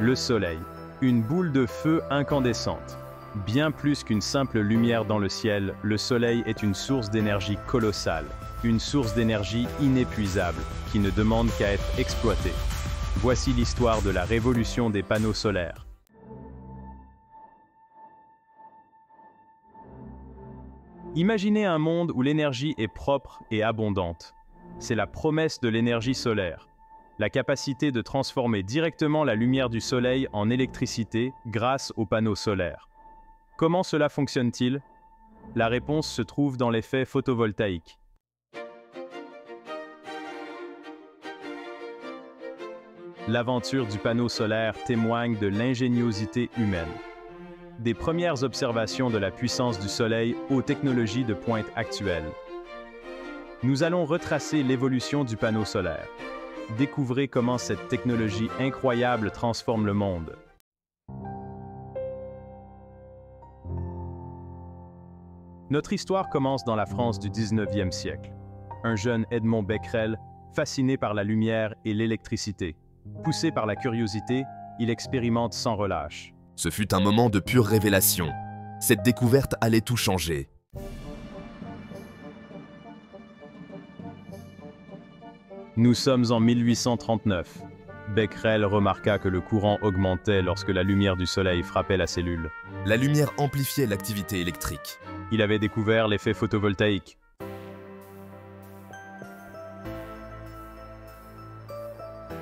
Le Soleil, une boule de feu incandescente. Bien plus qu'une simple lumière dans le ciel, le Soleil est une source d'énergie colossale, une source d'énergie inépuisable, qui ne demande qu'à être exploitée. Voici l'histoire de la révolution des panneaux solaires. Imaginez un monde où l'énergie est propre et abondante. C'est la promesse de l'énergie solaire. La capacité de transformer directement la lumière du soleil en électricité grâce aux panneaux solaires. Comment cela fonctionne-t-il? La réponse se trouve dans l'effet photovoltaïque. L'aventure du panneau solaire témoigne de l'ingéniosité humaine. Des premières observations de la puissance du soleil aux technologies de pointe actuelles. Nous allons retracer l'évolution du panneau solaire. Découvrez comment cette technologie incroyable transforme le monde. Notre histoire commence dans la France du 19e siècle. Un jeune Edmond Becquerel, fasciné par la lumière et l'électricité. Poussé par la curiosité, il expérimente sans relâche. Ce fut un moment de pure révélation. Cette découverte allait tout changer. Nous sommes en 1839. Becquerel remarqua que le courant augmentait lorsque la lumière du soleil frappait la cellule. La lumière amplifiait l'activité électrique. Il avait découvert l'effet photovoltaïque.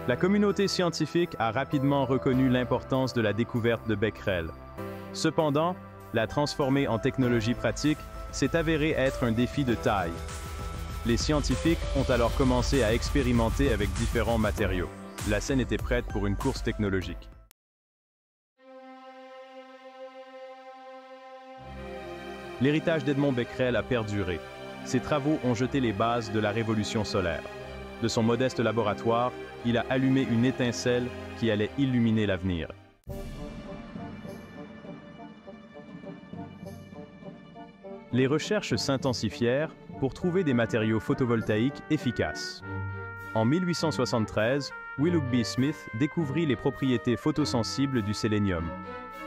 La communauté scientifique a rapidement reconnu l'importance de la découverte de Becquerel. Cependant, la transformer en technologie pratique s'est avéré être un défi de taille. Les scientifiques ont alors commencé à expérimenter avec différents matériaux. La scène était prête pour une course technologique. L'héritage d'Edmond Becquerel a perduré. Ses travaux ont jeté les bases de la révolution solaire. De son modeste laboratoire, il a allumé une étincelle qui allait illuminer l'avenir. Les recherches s'intensifièrent pour trouver des matériaux photovoltaïques efficaces. En 1873, Willoughby Smith découvrit les propriétés photosensibles du sélénium.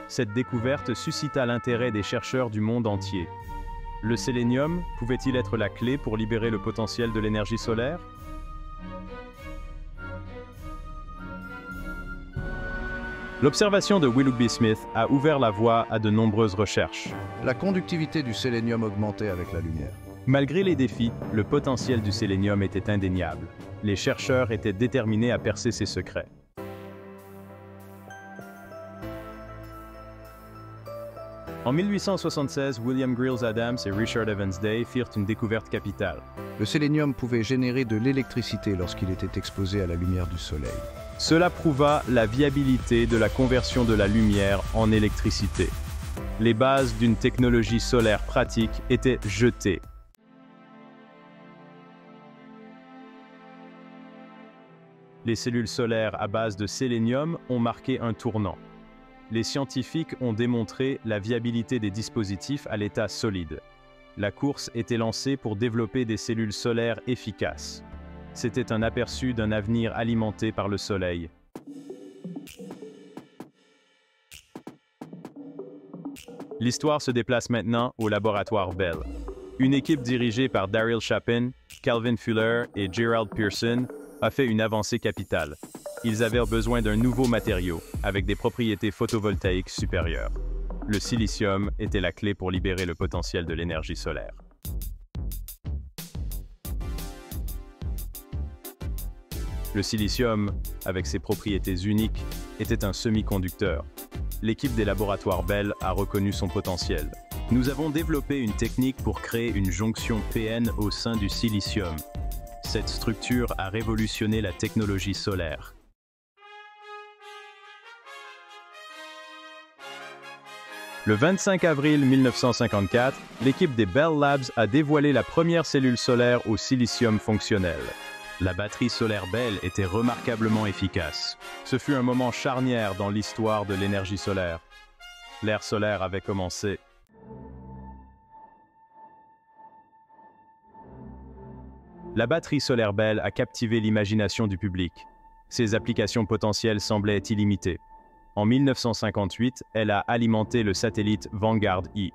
Cette découverte suscita l'intérêt des chercheurs du monde entier. Le sélénium pouvait-il être la clé pour libérer le potentiel de l'énergie solaire? L'observation de Willoughby Smith a ouvert la voie à de nombreuses recherches. La conductivité du sélénium augmentait avec la lumière. Malgré les défis, le potentiel du sélénium était indéniable. Les chercheurs étaient déterminés à percer ses secrets. En 1876, William Grills Adams et Richard Evans Day firent une découverte capitale. Le sélénium pouvait générer de l'électricité lorsqu'il était exposé à la lumière du soleil. Cela prouva la viabilité de la conversion de la lumière en électricité. Les bases d'une technologie solaire pratique étaient jetées. Les cellules solaires à base de sélénium ont marqué un tournant. Les scientifiques ont démontré la viabilité des dispositifs à l'état solide. La course était lancée pour développer des cellules solaires efficaces. C'était un aperçu d'un avenir alimenté par le soleil. L'histoire se déplace maintenant au laboratoire Bell. Une équipe dirigée par Daryl Chapin, Calvin Fuller et Gerald Pearson a fait une avancée capitale. Ils avaient besoin d'un nouveau matériau, avec des propriétés photovoltaïques supérieures. Le silicium était la clé pour libérer le potentiel de l'énergie solaire. Le silicium, avec ses propriétés uniques, était un semi-conducteur. L'équipe des laboratoires Bell a reconnu son potentiel. Nous avons développé une technique pour créer une jonction PN au sein du silicium. Cette structure a révolutionné la technologie solaire. Le 25 avril 1954, l'équipe des Bell Labs a dévoilé la première cellule solaire au silicium fonctionnel. La batterie solaire Bell était remarquablement efficace. Ce fut un moment charnière dans l'histoire de l'énergie solaire. L'ère solaire avait commencé. La batterie solaire Bell a captivé l'imagination du public. Ses applications potentielles semblaient illimitées. En 1958, elle a alimenté le satellite Vanguard E.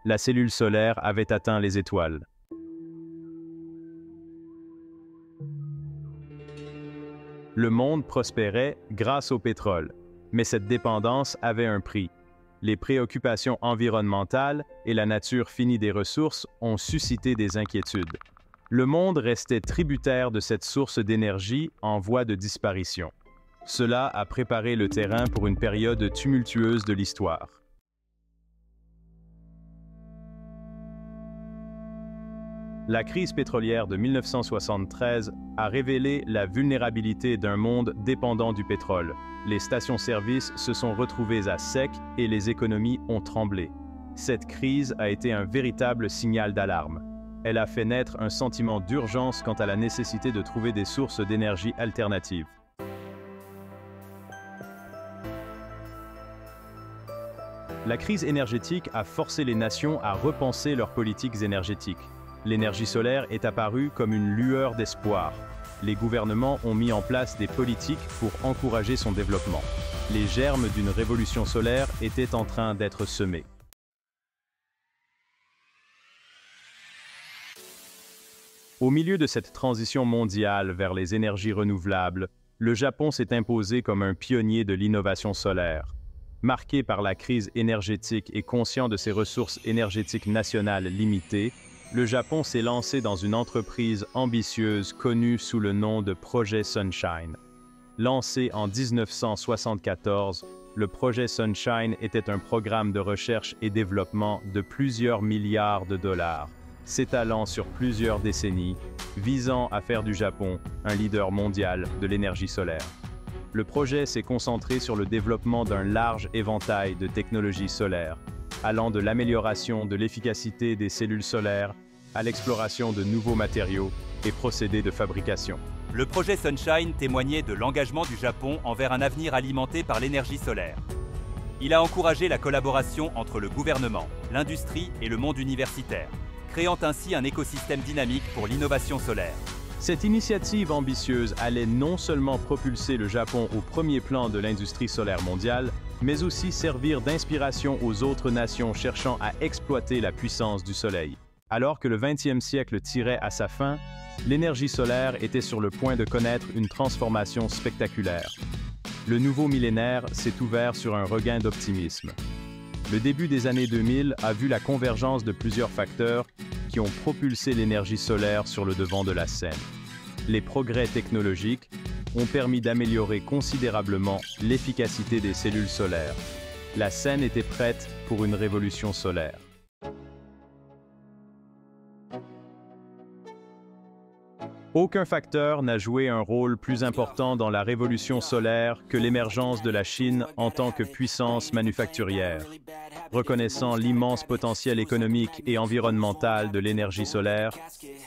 La cellule solaire avait atteint les étoiles. Le monde prospérait grâce au pétrole, mais cette dépendance avait un prix. Les préoccupations environnementales et la nature finie des ressources ont suscité des inquiétudes. Le monde restait tributaire de cette source d'énergie en voie de disparition. Cela a préparé le terrain pour une période tumultueuse de l'histoire. La crise pétrolière de 1973 a révélé la vulnérabilité d'un monde dépendant du pétrole. Les stations-service se sont retrouvées à sec et les économies ont tremblé. Cette crise a été un véritable signal d'alarme. Elle a fait naître un sentiment d'urgence quant à la nécessité de trouver des sources d'énergie alternatives. La crise énergétique a forcé les nations à repenser leurs politiques énergétiques. L'énergie solaire est apparue comme une lueur d'espoir. Les gouvernements ont mis en place des politiques pour encourager son développement. Les germes d'une révolution solaire étaient en train d'être semés. Au milieu de cette transition mondiale vers les énergies renouvelables, le Japon s'est imposé comme un pionnier de l'innovation solaire. Marqué par la crise énergétique et conscient de ses ressources énergétiques nationales limitées, le Japon s'est lancé dans une entreprise ambitieuse connue sous le nom de Projet Sunshine. Lancé en 1974, le Projet Sunshine était un programme de recherche et développement de plusieurs milliards de dollars, s'étalant sur plusieurs décennies, visant à faire du Japon un leader mondial de l'énergie solaire. Le projet s'est concentré sur le développement d'un large éventail de technologies solaires, allant de l'amélioration de l'efficacité des cellules solaires à l'exploration de nouveaux matériaux et procédés de fabrication. Le projet Sunshine témoignait de l'engagement du Japon envers un avenir alimenté par l'énergie solaire. Il a encouragé la collaboration entre le gouvernement, l'industrie et le monde universitaire, créant ainsi un écosystème dynamique pour l'innovation solaire. Cette initiative ambitieuse allait non seulement propulser le Japon au premier plan de l'industrie solaire mondiale, mais aussi servir d'inspiration aux autres nations cherchant à exploiter la puissance du Soleil. Alors que le 20e siècle tirait à sa fin, l'énergie solaire était sur le point de connaître une transformation spectaculaire. Le nouveau millénaire s'est ouvert sur un regain d'optimisme. Le début des années 2000 a vu la convergence de plusieurs facteurs qui ont propulsé l'énergie solaire sur le devant de la scène. Les progrès technologiques ont permis d'améliorer considérablement l'efficacité des cellules solaires. La scène était prête pour une révolution solaire. Aucun facteur n'a joué un rôle plus important dans la révolution solaire que l'émergence de la Chine en tant que puissance manufacturière. Reconnaissant l'immense potentiel économique et environnemental de l'énergie solaire,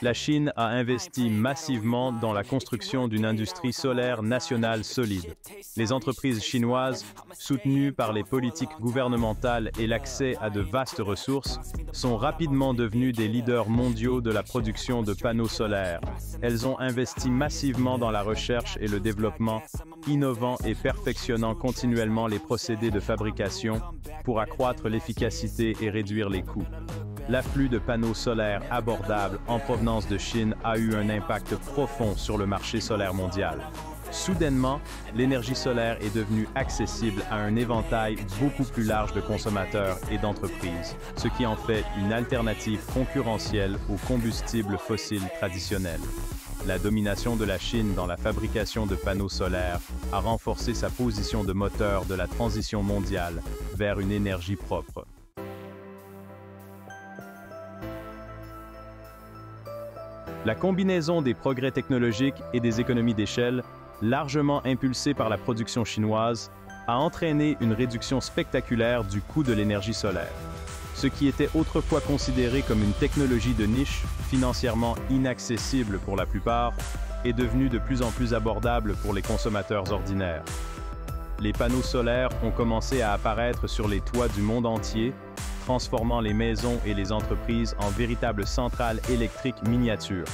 la Chine a investi massivement dans la construction d'une industrie solaire nationale solide. Les entreprises chinoises, soutenues par les politiques gouvernementales et l'accès à de vastes ressources, sont rapidement devenues des leaders mondiaux de la production de panneaux solaires. Elles ont investi massivement dans la recherche et le développement, innovant et perfectionnant continuellement les procédés de fabrication pour accroître l'efficacité et réduire les coûts. L'afflux de panneaux solaires abordables en provenance de Chine a eu un impact profond sur le marché solaire mondial. Soudainement, l'énergie solaire est devenue accessible à un éventail beaucoup plus large de consommateurs et d'entreprises, ce qui en fait une alternative concurrentielle aux combustibles fossiles traditionnels. La domination de la Chine dans la fabrication de panneaux solaires a renforcé sa position de moteur de la transition mondiale vers une énergie propre. La combinaison des progrès technologiques et des économies d'échelle, largement impulsée par la production chinoise, a entraîné une réduction spectaculaire du coût de l'énergie solaire. Ce qui était autrefois considéré comme une technologie de niche, financièrement inaccessible pour la plupart, est devenu de plus en plus abordable pour les consommateurs ordinaires. Les panneaux solaires ont commencé à apparaître sur les toits du monde entier, transformant les maisons et les entreprises en véritables centrales électriques miniatures.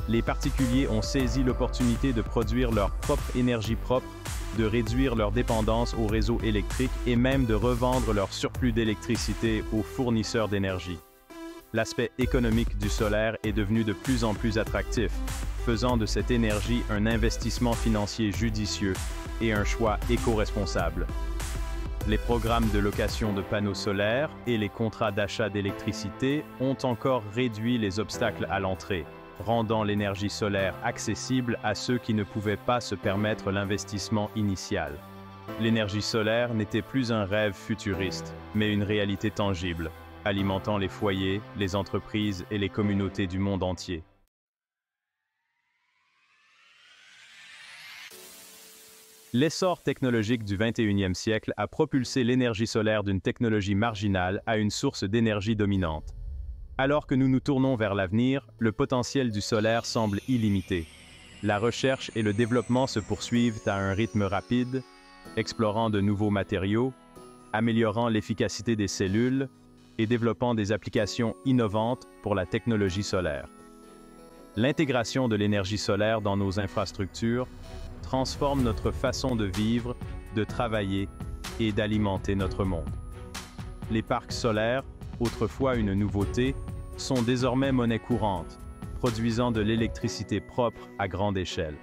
Les particuliers ont saisi l'opportunité de produire leur propre énergie propre de réduire leur dépendance au réseau électrique et même de revendre leur surplus d'électricité aux fournisseurs d'énergie. L'aspect économique du solaire est devenu de plus en plus attractif, faisant de cette énergie un investissement financier judicieux et un choix éco-responsable. Les programmes de location de panneaux solaires et les contrats d'achat d'électricité ont encore réduit les obstacles à l'entrée, rendant l'énergie solaire accessible à ceux qui ne pouvaient pas se permettre l'investissement initial. L'énergie solaire n'était plus un rêve futuriste, mais une réalité tangible, alimentant les foyers, les entreprises et les communautés du monde entier. L'essor technologique du 21e siècle a propulsé l'énergie solaire d'une technologie marginale à une source d'énergie dominante. Alors que nous nous tournons vers l'avenir, le potentiel du solaire semble illimité. La recherche et le développement se poursuivent à un rythme rapide, explorant de nouveaux matériaux, améliorant l'efficacité des cellules et développant des applications innovantes pour la technologie solaire. L'intégration de l'énergie solaire dans nos infrastructures transforme notre façon de vivre, de travailler et d'alimenter notre monde. Les parcs solaires, autrefois une nouveauté, sont désormais monnaie courante, produisant de l'électricité propre à grande échelle.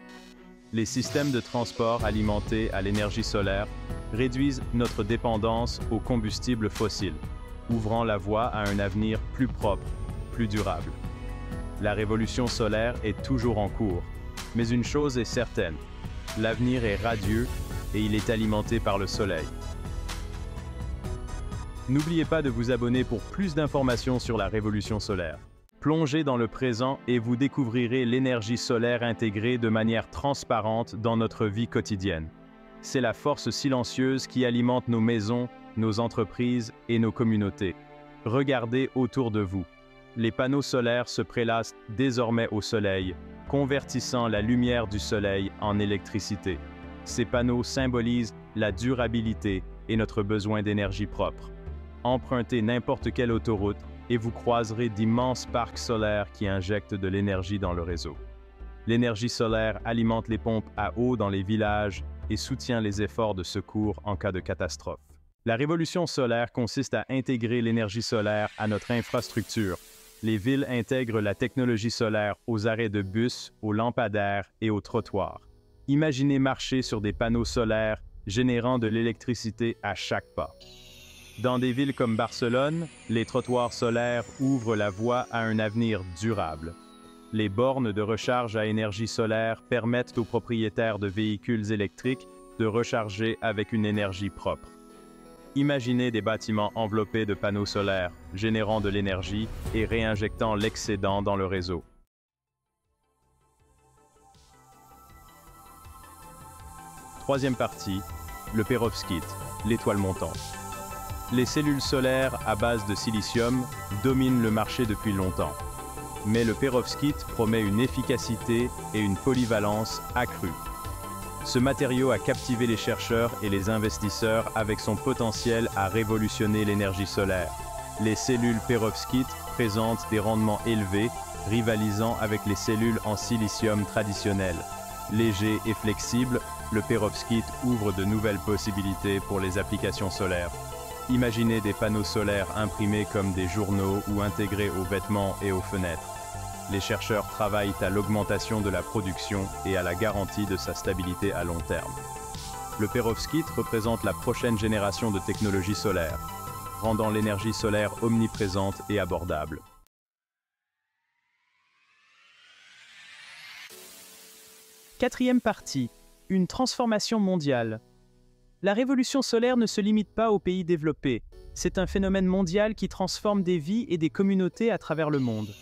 Les systèmes de transport alimentés à l'énergie solaire réduisent notre dépendance aux combustibles fossiles, ouvrant la voie à un avenir plus propre, plus durable. La révolution solaire est toujours en cours, mais une chose est certaine, l'avenir est radieux et il est alimenté par le soleil. N'oubliez pas de vous abonner pour plus d'informations sur la révolution solaire. Plongez dans le présent et vous découvrirez l'énergie solaire intégrée de manière transparente dans notre vie quotidienne. C'est la force silencieuse qui alimente nos maisons, nos entreprises et nos communautés. Regardez autour de vous. Les panneaux solaires se prélassent désormais au soleil, convertissant la lumière du soleil en électricité. Ces panneaux symbolisent la durabilité et notre besoin d'énergie propre. Empruntez n'importe quelle autoroute et vous croiserez d'immenses parcs solaires qui injectent de l'énergie dans le réseau. L'énergie solaire alimente les pompes à eau dans les villages et soutient les efforts de secours en cas de catastrophe. La révolution solaire consiste à intégrer l'énergie solaire à notre infrastructure. Les villes intègrent la technologie solaire aux arrêts de bus, aux lampadaires et aux trottoirs. Imaginez marcher sur des panneaux solaires générant de l'électricité à chaque pas. Dans des villes comme Barcelone, les trottoirs solaires ouvrent la voie à un avenir durable. Les bornes de recharge à énergie solaire permettent aux propriétaires de véhicules électriques de recharger avec une énergie propre. Imaginez des bâtiments enveloppés de panneaux solaires, générant de l'énergie et réinjectant l'excédent dans le réseau. Troisième partie, le pérovskite, l'étoile montante. Les cellules solaires à base de silicium dominent le marché depuis longtemps. Mais le pérovskite promet une efficacité et une polyvalence accrues. Ce matériau a captivé les chercheurs et les investisseurs avec son potentiel à révolutionner l'énergie solaire. Les cellules pérovskite présentent des rendements élevés, rivalisant avec les cellules en silicium traditionnelles. Léger et flexible, le pérovskite ouvre de nouvelles possibilités pour les applications solaires. Imaginez des panneaux solaires imprimés comme des journaux ou intégrés aux vêtements et aux fenêtres. Les chercheurs travaillent à l'augmentation de la production et à la garantie de sa stabilité à long terme. Le pérovskite représente la prochaine génération de technologies solaires, rendant l'énergie solaire omniprésente et abordable. Quatrième partie, une transformation mondiale. La révolution solaire ne se limite pas aux pays développés. C'est un phénomène mondial qui transforme des vies et des communautés à travers le monde.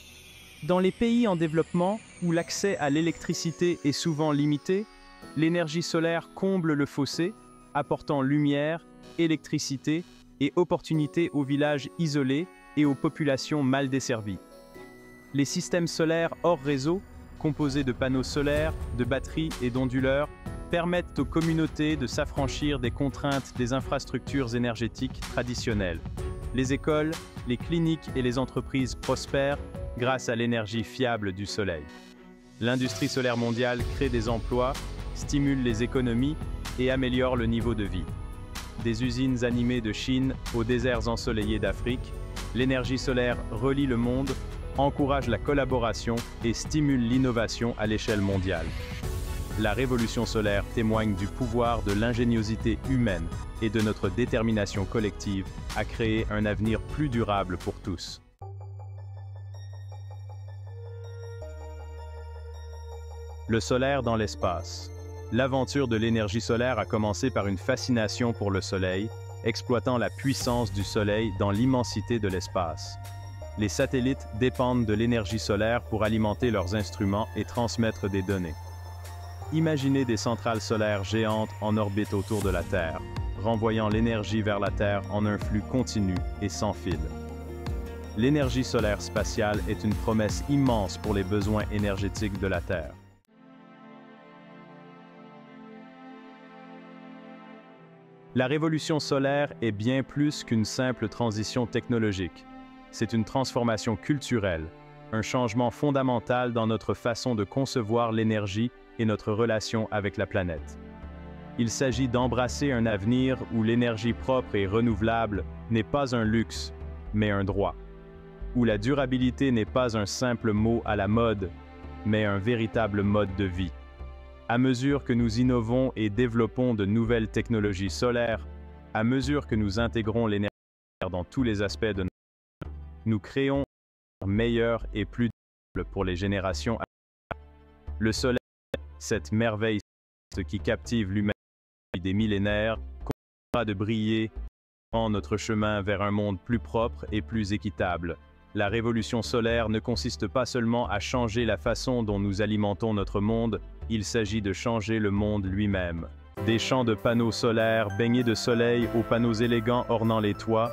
Dans les pays en développement, où l'accès à l'électricité est souvent limité, l'énergie solaire comble le fossé, apportant lumière, électricité et opportunités aux villages isolés et aux populations mal desservies. Les systèmes solaires hors réseau, composés de panneaux solaires, de batteries et d'onduleurs, permettent aux communautés de s'affranchir des contraintes des infrastructures énergétiques traditionnelles. Les écoles, les cliniques et les entreprises prospèrent grâce à l'énergie fiable du soleil. L'industrie solaire mondiale crée des emplois, stimule les économies et améliore le niveau de vie. Des usines animées de Chine aux déserts ensoleillés d'Afrique, l'énergie solaire relie le monde, encourage la collaboration et stimule l'innovation à l'échelle mondiale. La révolution solaire témoigne du pouvoir de l'ingéniosité humaine et de notre détermination collective à créer un avenir plus durable pour tous. Le solaire dans l'espace. L'aventure de l'énergie solaire a commencé par une fascination pour le Soleil, exploitant la puissance du Soleil dans l'immensité de l'espace. Les satellites dépendent de l'énergie solaire pour alimenter leurs instruments et transmettre des données. Imaginez des centrales solaires géantes en orbite autour de la Terre, renvoyant l'énergie vers la Terre en un flux continu et sans fil. L'énergie solaire spatiale est une promesse immense pour les besoins énergétiques de la Terre. La révolution solaire est bien plus qu'une simple transition technologique. C'est une transformation culturelle, un changement fondamental dans notre façon de concevoir l'énergie et notre relation avec la planète. Il s'agit d'embrasser un avenir où l'énergie propre et renouvelable n'est pas un luxe, mais un droit. Où la durabilité n'est pas un simple mot à la mode, mais un véritable mode de vie. À mesure que nous innovons et développons de nouvelles technologies solaires, à mesure que nous intégrons l'énergie dans tous les aspects de notre vie, nous créons un meilleur et plus durable pour les générations à venir. Le Soleil, cette merveille qui captive l'humanité depuis des millénaires, continuera de briller en notre chemin vers un monde plus propre et plus équitable. La révolution solaire ne consiste pas seulement à changer la façon dont nous alimentons notre monde, il s'agit de changer le monde lui-même. Des champs de panneaux solaires baignés de soleil aux panneaux élégants ornant les toits,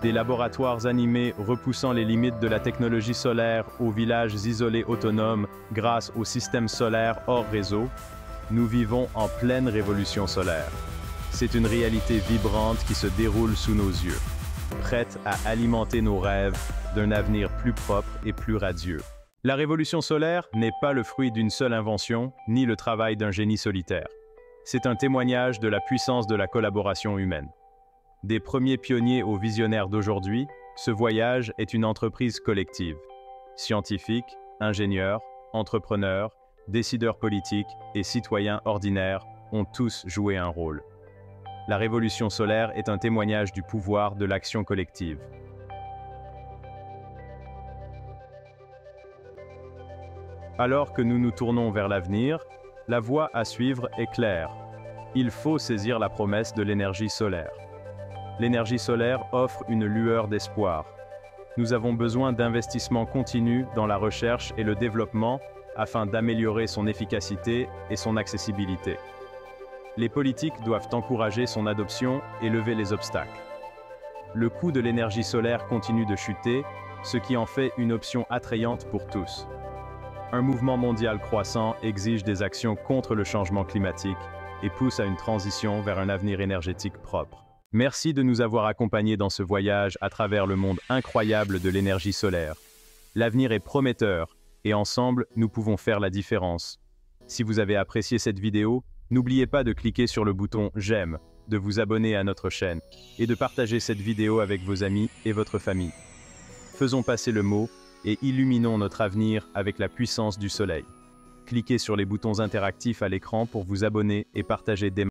des laboratoires animés repoussant les limites de la technologie solaire aux villages isolés autonomes grâce au système solaire hors réseau, nous vivons en pleine révolution solaire. C'est une réalité vibrante qui se déroule sous nos yeux, prête à alimenter nos rêves d'un avenir plus propre et plus radieux. La révolution solaire n'est pas le fruit d'une seule invention, ni le travail d'un génie solitaire. C'est un témoignage de la puissance de la collaboration humaine. Des premiers pionniers aux visionnaires d'aujourd'hui, ce voyage est une entreprise collective. Scientifiques, ingénieurs, entrepreneurs, décideurs politiques et citoyens ordinaires ont tous joué un rôle. La révolution solaire est un témoignage du pouvoir de l'action collective. Alors que nous nous tournons vers l'avenir, la voie à suivre est claire. Il faut saisir la promesse de l'énergie solaire. L'énergie solaire offre une lueur d'espoir. Nous avons besoin d'investissements continus dans la recherche et le développement afin d'améliorer son efficacité et son accessibilité. Les politiques doivent encourager son adoption et lever les obstacles. Le coût de l'énergie solaire continue de chuter, ce qui en fait une option attrayante pour tous. Un mouvement mondial croissant exige des actions contre le changement climatique et pousse à une transition vers un avenir énergétique propre. Merci de nous avoir accompagnés dans ce voyage à travers le monde incroyable de l'énergie solaire. L'avenir est prometteur et ensemble, nous pouvons faire la différence. Si vous avez apprécié cette vidéo, n'oubliez pas de cliquer sur le bouton « J'aime », de vous abonner à notre chaîne et de partager cette vidéo avec vos amis et votre famille. Faisons passer le mot et illuminons notre avenir avec la puissance du soleil. Cliquez sur les boutons interactifs à l'écran pour vous abonner et partager dès maintenant.